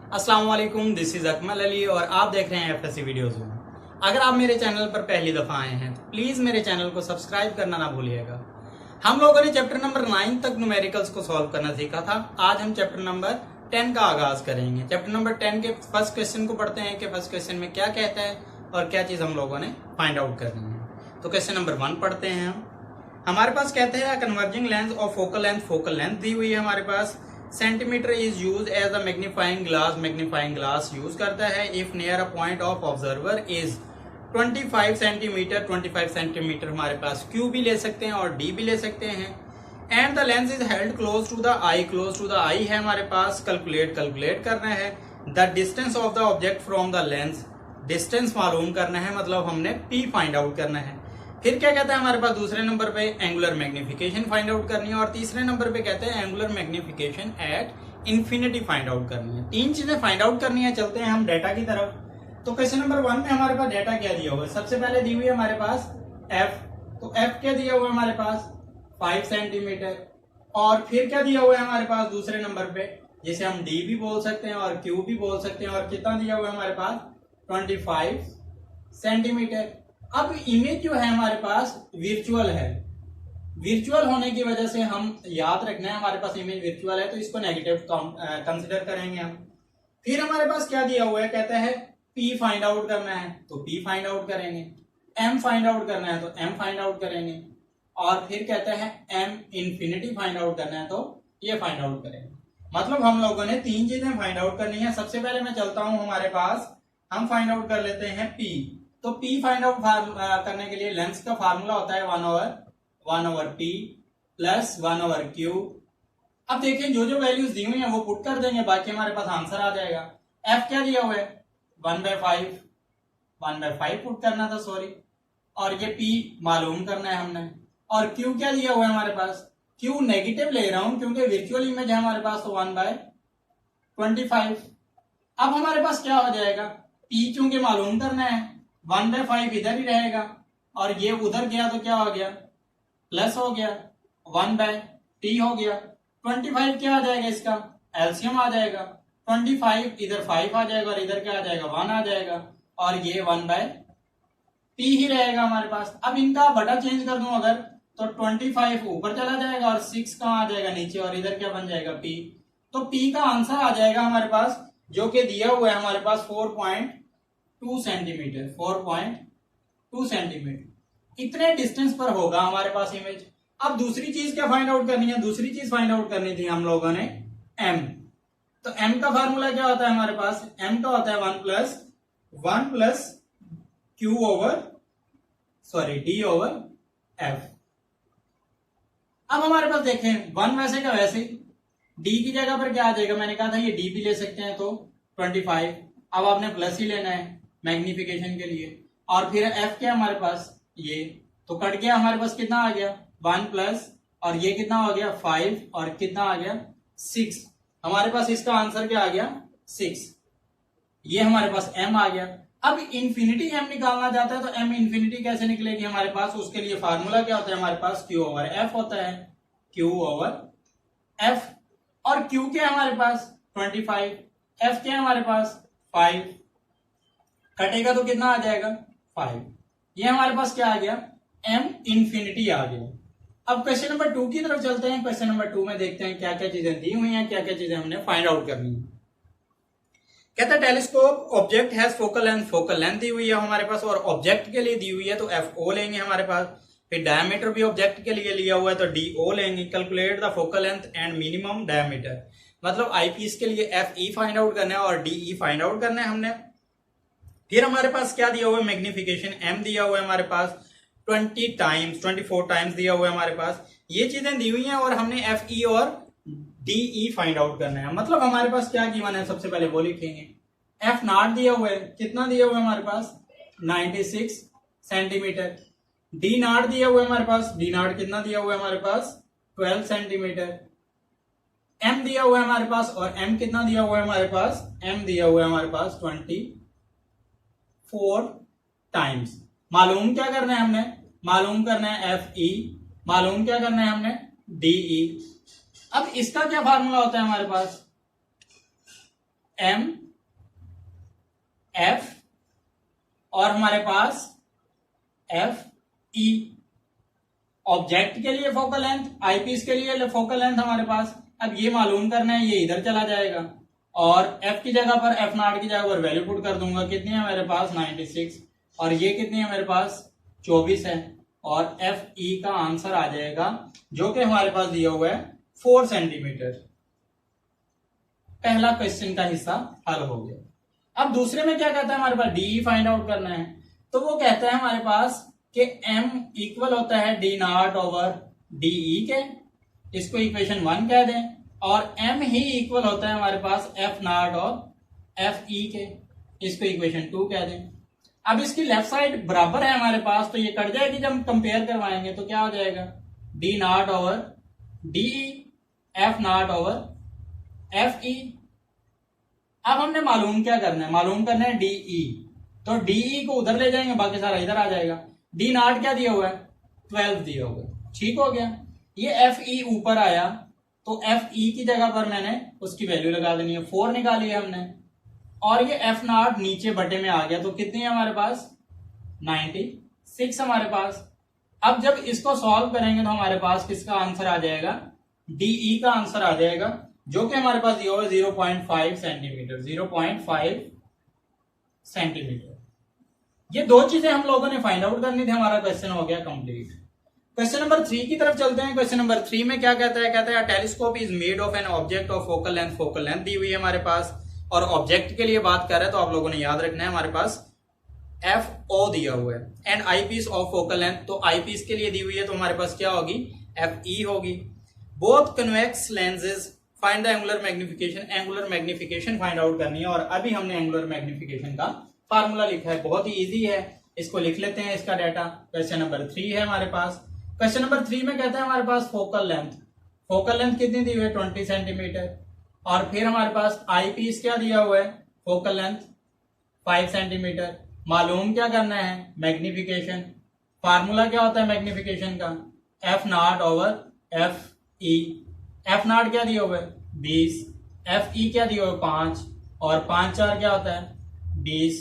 अस्सलाम वालेकुम, this is Akmal Ali और आप देख रहे हैं एफएससी वीडियोज में। अगर आप मेरे चैनल पर पहली दफ़ा आए हैं तो प्लीज़ मेरे चैनल को सब्सक्राइब करना ना भूलिएगा। हम लोगों ने चैप्टर नंबर 9 तक न्यूमेरिकल्स को सॉल्व करना सीखा था। आज हम चैप्टर नंबर 10 का आगाज करेंगे। चैप्टर नंबर 10 के फर्स्ट क्वेश्चन को पढ़ते हैं कि फर्स्ट क्वेश्चन में क्या कहता है और क्या चीज़ हम लोगों ने फाइंड आउट करनी है। तो क्वेश्चन नंबर 1 पढ़ते हैं हम। हमारे पास कहते हैं कन्वर्जिंग लेंस और फोकल लेंथ दी हुई है हमारे पास। Centimetre is use as a magnifying glass use करता है if near a point of observer is 25 centimetre. 25 centimetre हमारे पास क्यू भी ले सकते हैं और डी भी ले सकते हैं। And the lens is held close to the eye है हमारे पास। कैलकुलेट करना है the distance of the object from the lens. Distance मालूम करना है, मतलब हमने पी फाइंड आउट करना है। फिर क्या कहता है हमारे पास दूसरे नंबर पे एंगुलर मैग्निफिकेशन फाइंड आउट करनी है और तीसरे नंबर पे कहते हैं angular magnification at infinity find out करनी है। तीन चीजें फाइंड आउट करनी है। चलते हैं हम डेटा की तरफ। तो क्वेश्चन नंबर 1 में हमारे पास डेटा क्या दिया हुआ है? सबसे पहले दी हुई है हमारे पास एफ। तो एफ क्या दिया हुआ है हमारे पास? 5 सेंटीमीटर। और फिर क्या दिया हुआ है हमारे पास दूसरे नंबर पे, जिसे हम डी भी बोल सकते हैं और क्यू भी बोल सकते हैं। और कितना दिया हुआ है हमारे पास? 25 सेंटीमीटर। अब इमेज जो है हमारे पास वर्चुअल है। वर्चुअल होने की वजह से हम याद रखना है हमारे पास इमेज वर्चुअल है, तो इसको नेगेटिव कंसिडर करेंगे हम। फिर हमारे पास क्या दिया हुआ है? कहता है पी फाइंड आउट करना है, तो पी फाइंड आउट करेंगे। एम फाइंड आउट करना है तो एम फाइंड आउट करेंगे। और फिर कहता है एम इन्फिनिटी फाइंड आउट करना है तो ये फाइंड आउट करेंगे। मतलब हम लोगों ने तीन चीजें फाइंड आउट करनी है। सबसे पहले मैं चलता हूं हमारे पास, हम फाइंड आउट कर लेते हैं पी। तो P फाइंड आउट करने के लिए लेंस का फार्मूला होता है 1 over P plus 1 over Q। अब देखिए जो जो वैल्यूज दी हुई है वो पुट कर देंगे, बाकी हमारे पास आंसर आ जाएगा। F क्या दिया हुआ है? 1/5 पुट करना था, सॉरी। और ये P मालूम करना है हमने। और Q क्या दिया हुआ है हमारे पास? Q नेगेटिव ले रहा हूं क्योंकि वर्चुअल इमेज है हमारे पास, तो 1/25। अब हमारे पास क्या हो जाएगा? P चूंकि मालूम करना है, 1/5 इधर ही रहेगा और ये उधर गया तो क्या हो गया? प्लस हो गया, 1/t हो गया। 25 क्या आ जाएगा? इसका एलसीएम आ जाएगा। 25 इधर 5 आ जाएगा और इधर क्या आ जाएगा? 1 आ जाएगा और ये 1/t ही रहेगा हमारे पास। अब इनका बटा चेंज कर दूं अगर, तो 25 ऊपर चला जाएगा और 6 कहां आ जाएगा? नीचे। और इधर क्या बन जाएगा? p। तो p का आंसर आ जाएगा हमारे पास, जो कि दिया हुआ है हमारे पास 4.2 सेंटीमीटर। 4.2 सेंटीमीटर इतने डिस्टेंस पर होगा हमारे पास इमेज। अब दूसरी चीज क्या फाइंड आउट करनी है? दूसरी चीज फाइंड आउट करनी थी हम लोगों ने m। तो m का फार्मूला क्या होता है हमारे पास? m का होता है 1 plus q over d over f। अब हमारे पास देखें 1 वैसे का वैसे, d की जगह पर क्या आ जाएगा? मैंने कहा था ये d भी ले सकते हैं, तो 25। अब आपने प्लस ही लेना है मैग्निफिकेशन के लिए। और फिर f क्या हमारे पास? ये तो कट गया हमारे पास, कितना आ गया? 1 प्लस, और ये कितना हो गया? 5 और कितना आ गया? 6। हमारे पास इसका आंसर क्या आ गया? 6। ये हमारे पास m आ गया। अब इन्फिनिटी m निकालना चाहता है तो m इन्फिनिटी कैसे निकलेगी हमारे पास? उसके लिए फार्मूला क्या होता है हमारे पास? q ओवर f होता है। q over f। और q क्या है हमारे पास? 25। f क्या है हमारे पास? 5। कटेगा तो कितना आ जाएगा? 5। ये हमारे पास क्या आ गया? m इन्फिनिटी आ गया। अब क्वेश्चन नंबर 2 की तरफ चलते हैं। क्वेश्चन नंबर 2 में देखते हैं क्या क्या चीजें दी हुई हैं, क्या क्या चीजें हमने फाइंड आउट करनी है। कहता है telescope object has focal length दी हुई है हमारे पास और ऑब्जेक्ट के लिए दी हुई है तो FO लेंगे हमारे पास। फिर डायमीटर भी ऑब्जेक्ट के लिए लिया हुआ है तो DO लेंगे। Calculate the focal length and minimum diameter, मतलब आईपीस के लिए FE फाइंड आउट करना है और DE फाइंड आउट करना है हमने। फिर हमारे पास क्या दिया हुआ है? मैग्निफिकेशन M दिया हुआ है हमारे पास 24 टाइम्स दिया हुआ है हमारे पास। ये चीजें दी हुई हैं और हमने FE और DE फाइंड आउट करना है। मतलब हमारे पास क्या गिवन है? सबसे पहले वो लिखेंगे। F नॉट दिया हुआ है, कितना दिया हुआ है हमारे पास? 96 सेंटीमीटर। D नॉट दिया हुआ है हमारे पास, D नॉट कितना दिया हुआ है हमारे पास? 12 सेंटीमीटर। M दिया हुआ है हमारे पास और M कितना दिया हुआ है हमारे पास? M दिया हुआ है हमारे पास 24 टाइम्स। मालूम क्या करना है हमने? मालूम करना है FE, मालूम क्या करना है हमने? DE। अब इसका क्या फार्मूला होता है हमारे पास? एम एफ और हमारे पास एफ ई। ऑब्जेक्ट के लिए फोकल लेंथ, आईपीस के लिए फोकल लेंथ हमारे पास। अब ये मालूम करना है, ये इधर चला जाएगा और एफ की जगह पर एफ नॉट की जगह पर वैल्यू पुट कर दूंगा। कितनी है मेरे पास 96 और ये कितनी है मेरे पास 24 है और एफ ई का आंसर आ जाएगा जो कि हमारे पास दिया हुआ है 4 सेंटीमीटर। पहला क्वेश्चन का हिस्सा हल हो गया। अब दूसरे में क्या कहता है हमारे पास डी फाइंड आउट करना है। तो वो कहता है हमारे पास कि m इक्वल होता है D not over D E के, इसको इक्वेशन 1 कह दें, और m ही इक्वल होता है हमारे पास f नॉट और एफ ई के, इसको इक्वेशन 2 कह दें। अब इसकी लेफ्ट साइड बराबर है हमारे पास तो ये कट जाएगी, जब हम कंपेयर करवाएंगे तो क्या हो जाएगा D not over D F not over F E. अब हमने मालूम क्या करना है, मालूम करना है डीई, तो डीई को उधर ले जाएंगे, बाकी सारा इधर आ जाएगा। डी नॉट क्या दिया हुआ है 12 दिया हुआ है, ठीक हो गया। ये एफ ई ऊपर आया तो एफ ई की जगह पर मैंने उसकी वैल्यू लगा देनी है, 4 निकाली है हमने, और ये एफ नॉट नीचे बटे में आ गया तो कितनी है हमारे पास 96 हमारे पास। अब जब इसको सॉल्व करेंगे तो हमारे पास किसका आंसर आ जाएगा डीई का आंसर आ जाएगा जो कि हमारे पास दिया हुआ है 0.5 सेंटीमीटर, 0.5 सेंटीमीटर। ये दो चीजें हम लोगों ने फाइंड आउट करनी थी, हमारा क्वेश्चन हो गया कंप्लीट। क्वेश्चन नंबर 3 की तरफ चलते हैं। क्वेश्चन नंबर 3 में क्या कहता है, कहता है telescope is made of an object of focal length दी हुई है हमारे पास, और ऑब्जेक्ट के लिए बात कर रहे हैं तो आप लोगों ने याद रखना है हमारे पास एफ ओ दिया हुआ है, and eyepiece of focal length, तो आई पीस के लिए दी हुई है तो हमारे पास क्या होगी एफ ई होगी। Both convex lenses find the angular magnification, angular magnification find out करनी है, और अभी हमने एंगुलर मैग्निफिकेशन का फार्मूला लिखा है, बहुत ही इजी है, इसको लिख लेते हैं इसका डाटा। क्वेश्चन नंबर 3 है हमारे पास। क्वेश्चन नंबर 3 में कहता है हमारे पास फोकल लेंथ कितनी दी हुई है 20 सेंटीमीटर, और फिर हमारे पास आई पीस क्या दिया हुआ है फोकल लेंथ 5 सेंटीमीटर। मालूम क्या करना है मैग्निफिकेशन, फार्मूला क्या होता है मैग्निफिकेशन का F not over F E. F not क्या दिया हुआ है 20, एफ ई क्या दिया हुआ है 5, और 5 4 क्या होता है 20,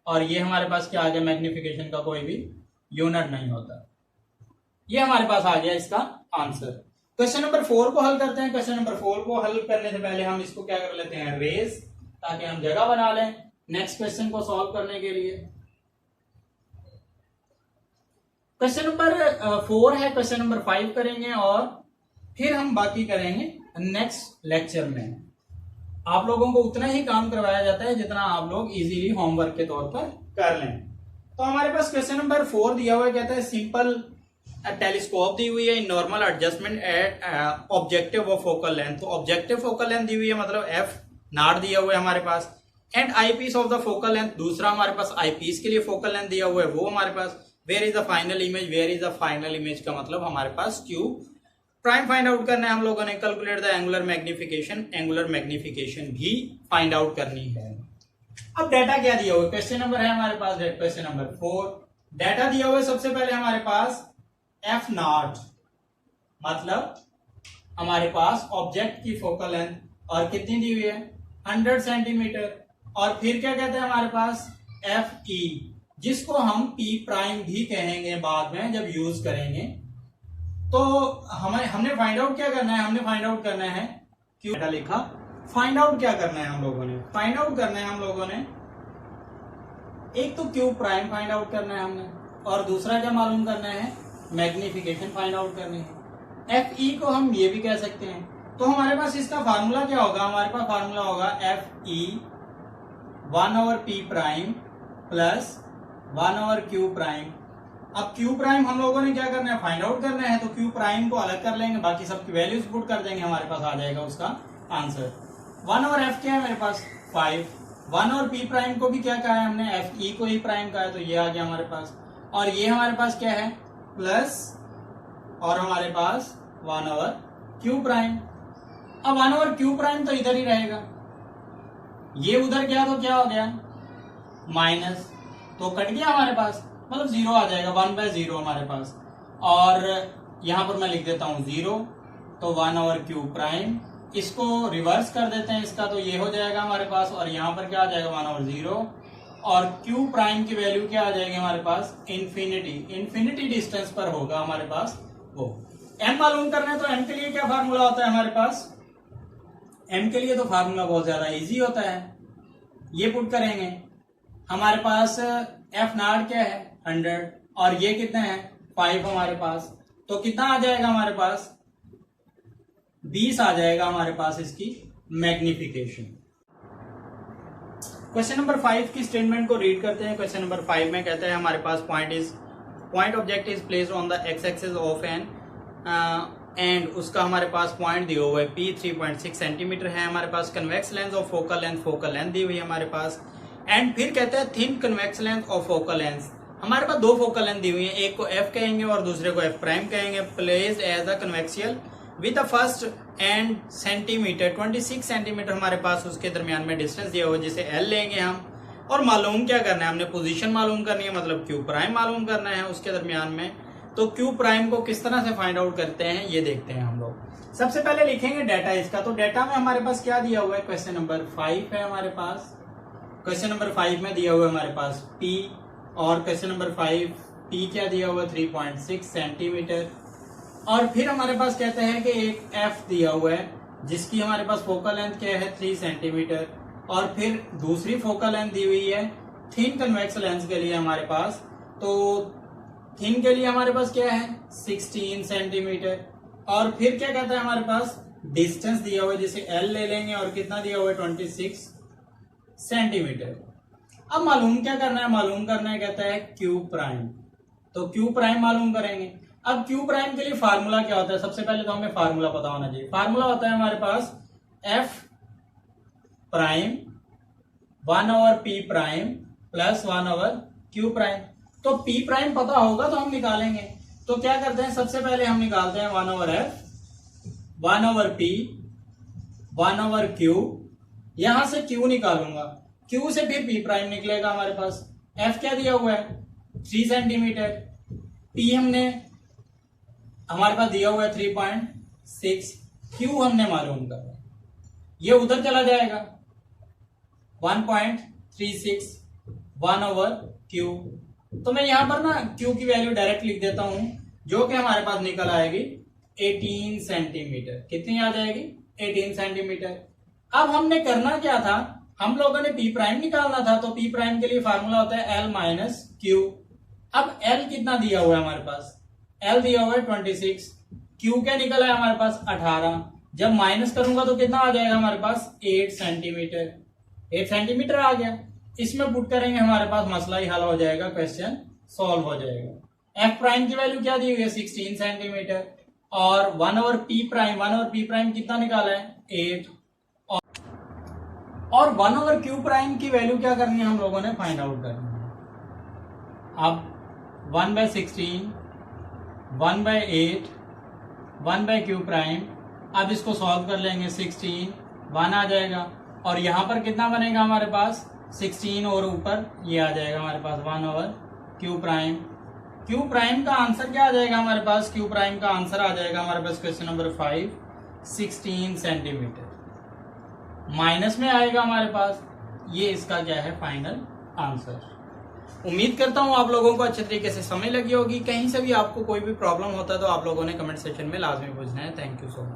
और ये हमारे पास क्या आ गया मैग्निफिकेशन का कोई भी यूनिट नहीं होता। ये हमारे पास आ गया इसका आंसर। क्वेश्चन नंबर 4 को हल करते हैं। क्वेश्चन नंबर 4 को हल करने से पहले हम इसको क्या कर लेते हैं रेस, ताकि हम जगह बना लें नेक्स्ट क्वेश्चन को सॉल्व करने के लिए। क्वेश्चन नंबर 4 है, क्वेश्चन नंबर 5 करेंगे और फिर हम बाकी करेंगे नेक्स्ट लेक्चर में। आप लोगों को उतना ही काम करवाया जाता है जितना आप लोग इजीली होमवर्क के तौर पर कर लें। तो हमारे पास क्वेश्चन नंबर 4 दिया हुआ है, कहता है सिंपल टेलीस्कोप दी हुई है in normal adjustment at objective of focal length. तो ऑब्जेक्टिव फोकल लेंथ दी हुई है, मतलब एफ नॉट दिया हुआ है हमारे पास, and eyepiece of the focal length, दूसरा हमारे पास आई पीस के लिए फोकल लेंथ दिया हुआ है वो हमारे पास। Where is the final image, where is the final image का मतलब हमारे पास क्यू प्राइम फाइंड आउट करना है हम लोगों ने। Calculate the angular magnification, angular magnification भी फाइंड आउट करनी है। अब डाटा क्या दिया हुआ है, क्वेश्चन नंबर है हमारे पास क्वेश्चन नंबर 4। डाटा दिया हुआ है सबसे पहले हमारे पास एफ नॉट, मतलब हमारे पास ऑब्जेक्ट की फोकल लेंथ और कितनी दी हुई है 100 सेंटीमीटर, और फिर क्या कहते हैं हमारे पास एफ ई, जिसको हम पी प्राइम भी कहेंगे बाद में जब यूज करेंगे। तो हमने फाइंड आउट क्या करना है, हमने फाइंड आउट करना है क्यू, डाटा लिखा, फाइंड आउट क्या करना है हम लोगों ने, फाइंड आउट करना है हम लोगों ने एक तो क्यू प्राइम फाइंड आउट करना है हमने, और दूसरा क्या मालूम करना है मैग्निफिकेशन फाइंड आउट करनी है। एफ ई को हम ये भी कह सकते हैं। तो हमारे पास इसका फार्मूला क्या होगा, हमारे पास फार्मूला होगा F E 1 over P prime plus 1 over Q prime. अब क्यू प्राइम हम लोगों ने क्या करना है फाइंड आउट करना है, तो क्यू प्राइम को अलग कर लेंगे, बाकी सबकी वैल्यूज पुट कर देंगे, हमारे पास आ जाएगा उसका आंसर। 1 ओवर एफ क्या है मेरे पास 5, 1 और पी प्राइम को भी क्या कहा है हमने एफ ई को ही प्राइम कहा है, तो ये आ गया हमारे पास, और ये हमारे पास क्या है प्लस, और हमारे पास 1 ओवर क्यू प्राइम। अब 1 ओवर क्यू प्राइम तो इधर ही रहेगा, ये उधर गया तो क्या हो गया माइनस, तो कट गया हमारे पास, मतलब 0 आ जाएगा, 1/0 हमारे पास। और यहां पर मैं लिख देता हूं 0, तो 1 ओवर क्यू प्राइम इसको रिवर्स कर देते हैं इसका, तो ये हो जाएगा हमारे पास, और यहाँ पर क्या आ जाएगा 1/0, और क्यू प्राइम की वैल्यू क्या आ जाएगी हमारे पास, इन्फिनिटी डिस्टेंस पर होगा हमारे पास वो। एम मालूम करना है तो एम के लिए क्या फार्मूला होता है हमारे पास, एम के लिए तो फार्मूला बहुत ज्यादा इजी होता है। ये पुट करेंगे, हमारे पास एफ नॉट क्या है 100, और ये कितने हैं 5 हमारे पास, तो कितना आ जाएगा हमारे पास 20 आ जाएगा हमारे पास इसकी मैग्निफिकेशन। क्वेश्चन नंबर 5 की स्टेटमेंट को रीड करते हैं। क्वेश्चन नंबर 5 में कहते हैं हमारे पास point object is placed on the x axis of an and उसका हमारे पास पॉइंट दिया हुआ है P 3.6 सेंटीमीटर है हमारे पास। Convex length of focal length दी हुई है हमारे पास। एंड फिर कहते हैं thin convex length of focal length, हमारे पास 2 फोकल लेंथ दी हुई है, एक को F कहेंगे और दूसरे को F प्राइम कहेंगे। Placed as a coaxial with the first and centimetre 26 centimetre हमारे पास उसके दरमियान में डिस्टेंस दिया हुआ है, जिसे L लेंगे हम। और मालूम क्या करना है, हमने पोजीशन मालूम करनी है, मतलब Q प्राइम मालूम करना है उसके दरमियान में। तो Q प्राइम को किस तरह से फाइंड आउट करते हैं ये देखते हैं हम लोग। सबसे पहले लिखेंगे डाटा इसका, तो डाटा में हमारे पास क्या दिया हुआ है, क्वेश्चन नंबर 5 है हमारे पास। क्वेश्चन नंबर 5 में दिया हुआ है हमारे पास P, और क्वेश्चन नंबर 5 P क्या दिया हुआ है 3.6 सेंटीमीटर। और फिर हमारे पास कहते हैं कि एक F दिया हुआ है जिसकी हमारे पास फोकल लेंथ क्या है 3 सेंटीमीटर, और फिर दूसरी फोकल लेंथ दी हुई है थिन कन्वेक्स लेंस के लिए हमारे पास। तो थिन के लिए हमारे पास क्या है 16 सेंटीमीटर, और फिर क्या कहता है हमारे पास डिस्टेंस दिया हुआ है जिसे L ले लेंगे, और कितना दिया हुआ है 26 सेंटीमीटर। अब मालूम क्या करना है, मालूम करना है कहता है Q प्राइम, तो Q प्राइम मालूम करेंगे। अब Q प्राइम के लिए फार्मूला क्या होता है, सबसे पहले तो हमें फार्मूला पता होना चाहिए। फार्मूला होता है हमारे पास F prime 1/P prime plus 1/Q prime. तो P प्राइम पता होगा तो हम निकालेंगे। तो क्या करते हैं, सबसे पहले हम निकालते हैं 1/F 1/P 1/Q, यहां से Q निकालूंगा, Q से फिर P प्राइम निकलेगा हमारे पास। F क्या दिया हुआ है 3 सेंटीमीटर, P हमने हमारे पास दिया हुआ है 3.6, Q हमने मालूम करना, ये उधर चला जाएगा 1.36 1/Q। तो मैं यहां पर ना Q की वैल्यू डायरेक्ट लिख देता हूं, जो कि हमारे पास निकल आएगी 18 सेंटीमीटर। कितनी आ जाएगी 18 सेंटीमीटर। अब हमने करना क्या था, हम लोगों ने P प्राइम निकालना था, तो P प्राइम के लिए फार्मूला होता है L माइनस Q। अब L कितना दिया हुआ है हमारे पास, L दिया हुआ है 26, Q क्या निकला है हमारे पास 18, जब माइनस करूंगा तो कितना आ जाएगा हमारे पास 8 सेंटीमीटर। 8 सेंटीमीटर आ गया, इसमें पुट करेंगे हमारे पास मसला ही हल हो जाएगा, क्वेश्चन सॉल्व हो जाएगा। F प्राइम की वैल्यू क्या दी हुई है 16 सेंटीमीटर, और 1/P प्राइम कितना निकाला है 8, और 1/Q प्राइम की वैल्यू क्या करनी है हम लोगों ने फाइंड आउट करनी है। अब 1/16 1/8 1/Q प्राइम, अब इसको सॉल्व कर लेंगे, 16 1 आ जाएगा, और यहां पर कितना बनेगा हमारे पास 16, और ऊपर ये आ जाएगा हमारे पास 1/Q प्राइम। Q प्राइम का आंसर क्या आ जाएगा हमारे पास, Q प्राइम का आंसर आ जाएगा हमारे पास क्वेश्चन नंबर 5 16 सेंटीमीटर। माइनस में आएगा हमारे पास, ये इसका क्या है फाइनल आंसर। उम्मीद करता हूं आप लोगों को अच्छे तरीके से समझ लगी होगी। कहीं से भी आपको कोई भी प्रॉब्लम होता है तो आप लोगों ने कमेंट सेक्शन में लाजमी पूछना है। Thank you so much.